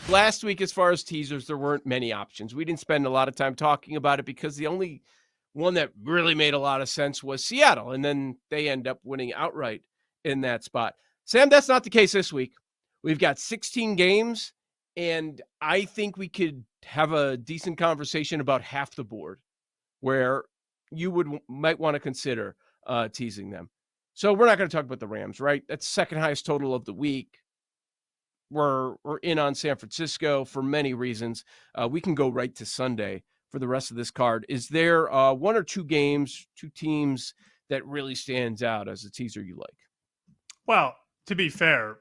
last week, as far as teasers, there weren't many options. We didn't spend a lot of time talking about it because the only one that really made a lot of sense was Seattle, and then they end up winning outright in that spot. Sam, that's not the case this week. We've got 16 games, and I think we could have a decent conversation about half the board where you might want to consider teasing them. So we're not going to talk about the Rams, right? That's second highest total of the week. We're in on San Francisco for many reasons. We can go right to Sunday for the rest of this card. Is there one or two games, two teams that really stands out as a teaser you like? Well, to be fair,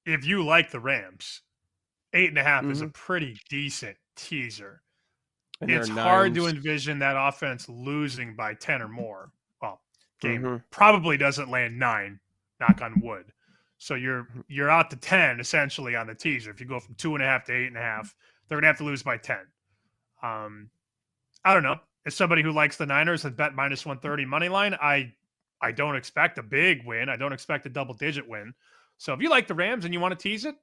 if you like the Rams, 8.5 is a pretty decent teaser. And It's hard to envision that offense losing by 10 or more. Well, game probably doesn't land 9, knock on wood. So you're out to 10 essentially on the teaser. If you go from 2.5 to 8.5, they're gonna have to lose by 10. I don't know. As somebody who likes the Niners and bet minus 130 money line, I don't expect a big win. I don't expect a double-digit win. So if you like the Rams and you want to tease it,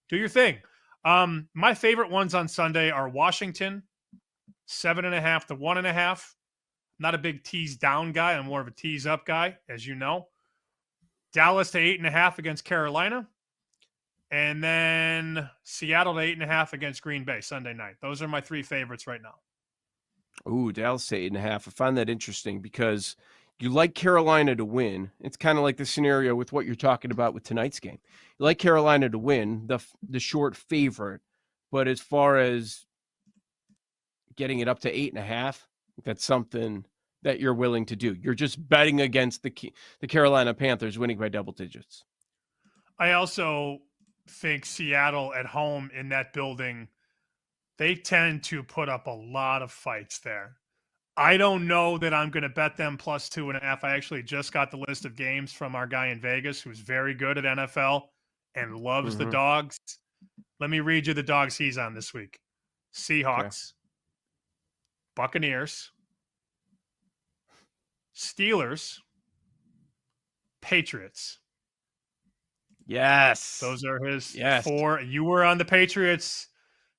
do your thing. My favorite ones on Sunday are Washington, 7.5 to 1.5. Not a big tease down guy. I'm more of a tease up guy, as you know. Dallas to 8.5 against Carolina. And then Seattle to 8.5 against Green Bay Sunday night. Those are my three favorites right now. Ooh, Dallas to 8.5. I find that interesting because you like Carolina to win. It's kind of like the scenario with what you're talking about with tonight's game. You like Carolina to win, the short favorite, but as far as getting it up to 8.5, that's something that you're willing to do. You're just betting against the Carolina Panthers winning by double digits. I also think Seattle at home in that building, they tend to put up a lot of fights there. I don't know that I'm going to bet them plus 2.5. I actually just got the list of games from our guy in Vegas who's very good at NFL and loves the dogs. Let me read you the dogs he's on this week. Seahawks, Buccaneers, Steelers, Patriots. Yes. Those are his 4. You were on the Patriots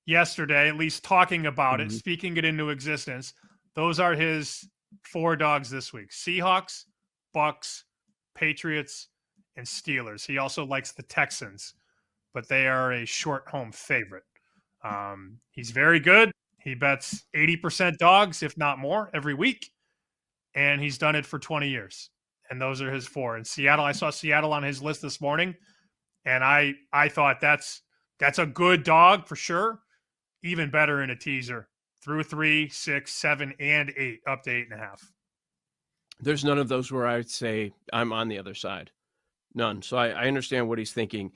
yesterday, at least talking about it, speaking it into existence. Those are his 4 dogs this week. Seahawks, Bucks, Patriots, and Steelers. He also likes the Texans, but they are a short home favorite. He's very good. He bets 80% dogs, if not more, every week. And he's done it for 20 years. And those are his 4. And Seattle, I saw Seattle on his list this morning. And I thought that's a good dog for sure. Even better in a teaser. Through 3, 6, 7, and 8, up to 8.5. There's none of those where I'd say I'm on the other side. None. So I understand what he's thinking.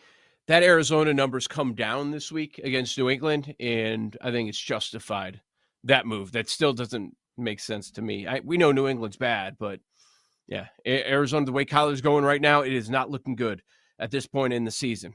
That Arizona numbers come down this week against New England, and I think it's justified, that move. That still doesn't make sense to me. We know New England's bad, but yeah, Arizona, the way Kyler's going right now, it is not looking good at this point in the season.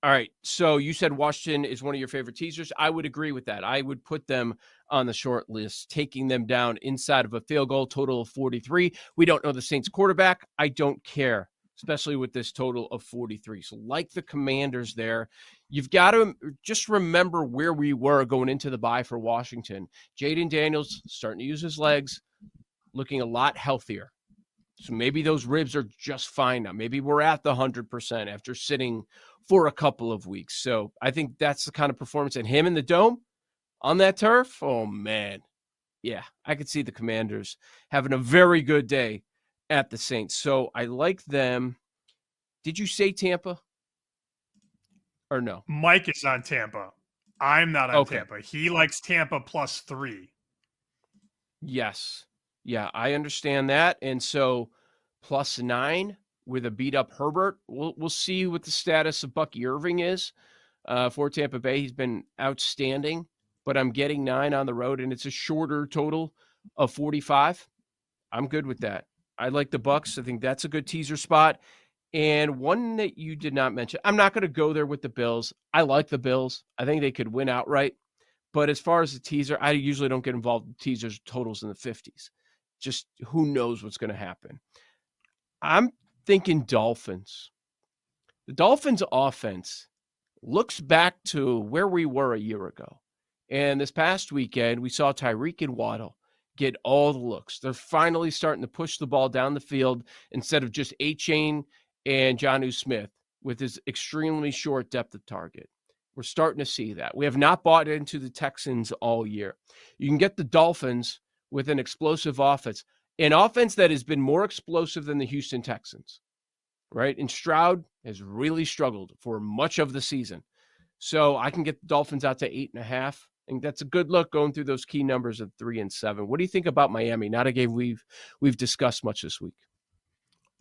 All right, so you said Washington is one of your favorite teasers. I would agree with that. I would put them on the short list, taking them down inside of a field goal, total of 43. We don't know the Saints quarterback. I don't care, especially with this total of 43. So like the Commanders there, you've got to just remember where we were going into the bye for Washington. Jaden Daniels starting to use his legs, looking a lot healthier. So maybe those ribs are just fine now. Maybe we're at the 100% after sitting for a couple of weeks. So I think that's the kind of performance. And him in the dome on that turf, oh, man. Yeah, I could see the Commanders having a very good day at the Saints. So I like them. Did you say Tampa or no? Mike is on Tampa. I'm not on Tampa. He likes Tampa plus 3. Yes. Yeah, I understand that. And so plus 9 with a beat-up Herbert. We'll see what the status of Bucky Irving is for Tampa Bay. He's been outstanding, but I'm getting 9 on the road, and it's a shorter total of 45. I'm good with that. I like the Bucks. I think that's a good teaser spot. And one that you did not mention, I'm not going to go there with the Bills. I like the Bills. I think they could win outright. But as far as the teaser, I usually don't get involved in teasers totals in the 50s. Just who knows what's going to happen. I'm thinking Dolphins. The Dolphins offense looks back to where we were a year ago. And this past weekend, we saw Tyreek and Waddle get all the looks. They're finally starting to push the ball down the field instead of just A-Chain and Jonnu Smith with his extremely short depth of target. We're starting to see that. We have not bought into the Texans all year. You can get the Dolphins with an explosive offense, an offense that has been more explosive than the Houston Texans, right? And Stroud has really struggled for much of the season. So I can get the Dolphins out to 8.5. I think that's a good look going through those key numbers of 3 and 7. What do you think about Miami? Not a game we've discussed much this week.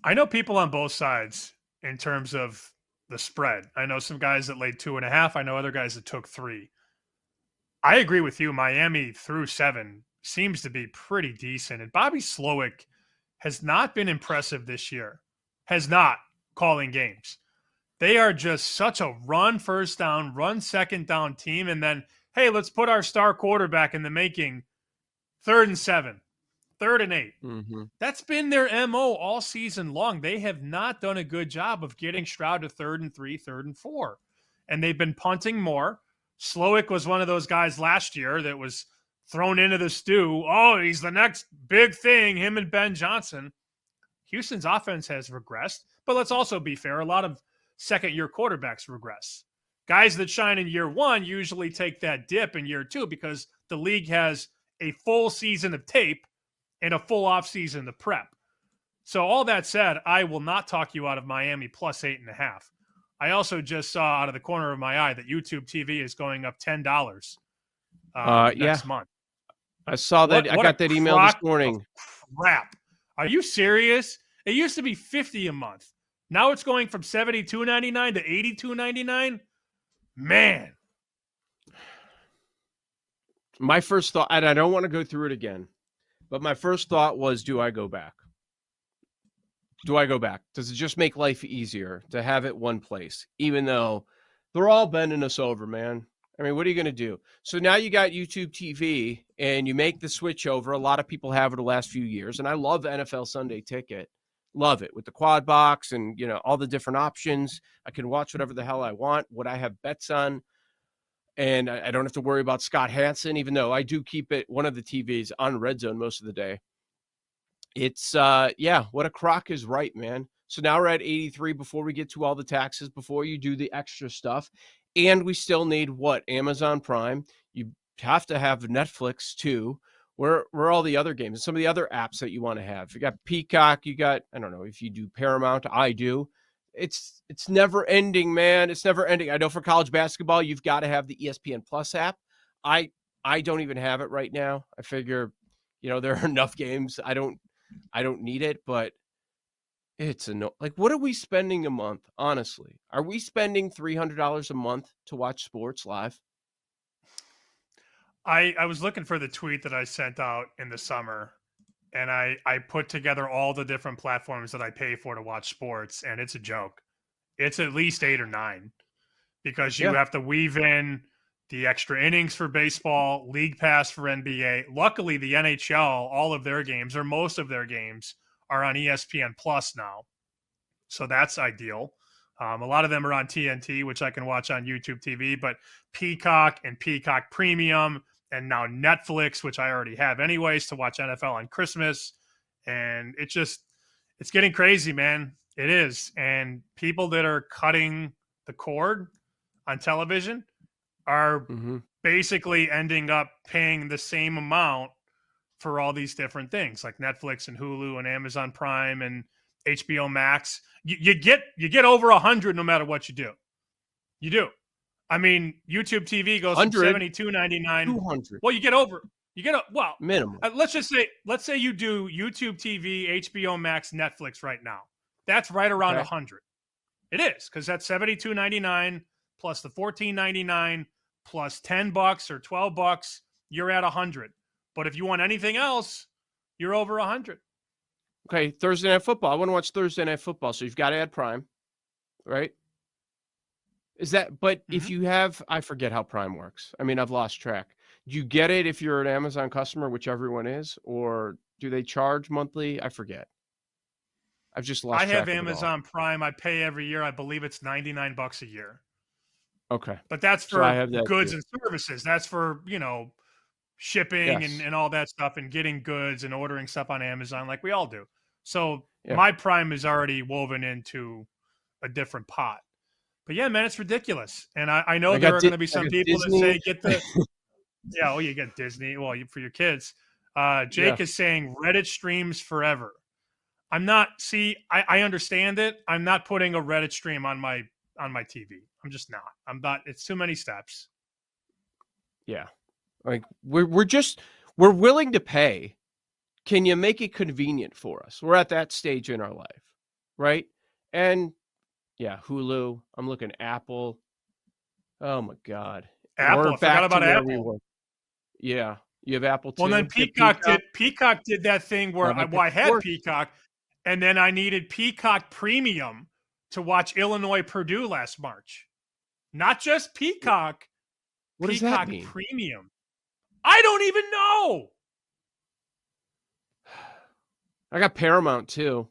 I know people on both sides in terms of the spread. I know some guys that laid 2.5. I know other guys that took 3. I agree with you. Miami through 7 seems to be pretty decent. And Bobby Slowick has not been impressive this year. Has not calling games. They are just such a run first down, run second down team. And then, hey, let's put our star quarterback in the making 3rd and 7, 3rd and 8. Mm-hmm. That's been their MO all season long. They have not done a good job of getting Stroud to 3rd and 3, 3rd and 4. And they've been punting more. Slowick was one of those guys last year that was thrown into the stew. Oh, he's the next big thing, him and Ben Johnson. Houston's offense has regressed. But let's also be fair. A lot of second-year quarterbacks regress. Guys that shine in year 1 usually take that dip in year 2 because the league has a full season of tape and a full offseason to prep. So all that said, I will not talk you out of Miami plus 8.5. I also just saw out of the corner of my eye that YouTube TV is going up $10 next month. I saw that. I got that email this morning. Crap. Are you serious? It used to be $50 a month. Now it's going from $72.99 to $82.99. Man. My first thought, and I don't want to go through it again, but my first thought was, do I go back? Do I go back? Does it just make life easier to have it one place, even though they're all bending us over, man? I mean, what are you going to do? So now you got YouTube TV and you make the switch over. A lot of people have it the last few years, and I love the NFL Sunday Ticket. Love it with the quad box and, all the different options. I can watch whatever the hell I want, what I have bets on. And I don't have to worry about Scott Hansen, even though I do keep it one of the TVs on Red Zone most of the day. It's, what a crock is right, man. So now we're at 83 before we get to all the taxes, before you do the extra stuff. And we still need what? Amazon Prime. You have to have Netflix too. Where are all the other games and some of the other apps that you want to have? You got Peacock, you got, I don't know if you do Paramount, I do. It's never ending, man. It's never ending. I know for college basketball, you've got to have the ESPN Plus app. I don't even have it right now. I figure, there are enough games. I don't need it, but it's what are we spending a month? Honestly, are we spending $300 a month to watch sports live? I was looking for the tweet that I sent out in the summer, and I put together all the different platforms that I pay for to watch sports, and it's a joke. It's at least 8 or 9 because you have to weave in the extra innings for baseball, League Pass for NBA. Luckily, the NHL, all of their games or most of their games are on ESPN Plus now. So that's ideal. A lot of them are on TNT, which I can watch on YouTube TV, but Peacock and Peacock Premium and now Netflix, which I already have anyways to watch NFL on Christmas. And it's getting crazy, man. It is. And people that are cutting the cord on television are basically ending up paying the same amount for all these different things like Netflix and Hulu and Amazon Prime and HBO Max. You get over 100 no matter what you do. You do. I mean, YouTube TV goes from $72.99. 200. Well, you get minimum. Let's say you do YouTube TV, HBO Max, Netflix right now. That's right around 100. It is because that's $72.99 plus the $14.99 plus $10 or $12. You're at 100. But if you want anything else, you're over 100. Okay, Thursday Night Football. I want to watch Thursday Night Football, so you've got to add Prime, right? Is that? But if you have, I forget how Prime works. I mean, I've lost track. Do you get it if you're an Amazon customer, which everyone is, or do they charge monthly? I forget. I've just lost track. I have Amazon Prime. I pay every year. I believe it's $99 a year. Okay. But that's So I for have that goods too. and services. That's for, shipping Yes. and all that stuff and getting goods and ordering stuff on Amazon like we all do. So Yeah. my Prime is already woven into a different pot. But yeah, man, it's ridiculous. And I know there are going to be I some got people that Disney. say, get the, yeah, oh, you get Disney. Well, for your kids. Yeah. Jake is saying Reddit streams forever. I'm not, I understand it. I'm not putting a Reddit stream on my TV. I'm just not. I'm not, it's too many steps. Yeah. Like we're willing to pay. Can you make it convenient for us? We're at that stage in our life, right? And yeah, Hulu. I'm looking Apple. Oh my God. Apple, We're I forgot back to about where we Apple. were. Yeah. You have Apple Well, then too? You have Peacock? Peacock did that thing where Now that I gets had worse. Peacock, and then I needed Peacock Premium to watch Illinois Purdue last March. Not just Peacock, What does that Peacock mean? Premium. I don't even know. I got Paramount too.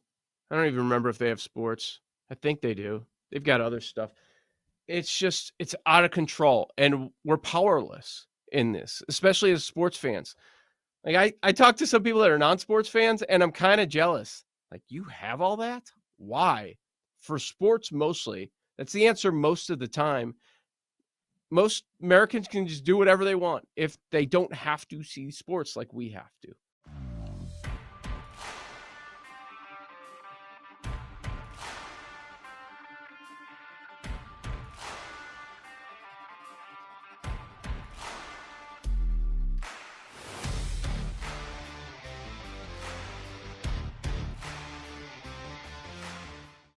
I don't even remember if they have sports. I think they do. They've got other stuff. It's out of control, and we're powerless in this, especially as sports fans. Like I talk to some people that are non-sports fans, and I'm kind of jealous. Like, you have all that? Why? For sports mostly. That's the answer most of the time. Most Americans can just do whatever they want if they don't have to see sports like we have to.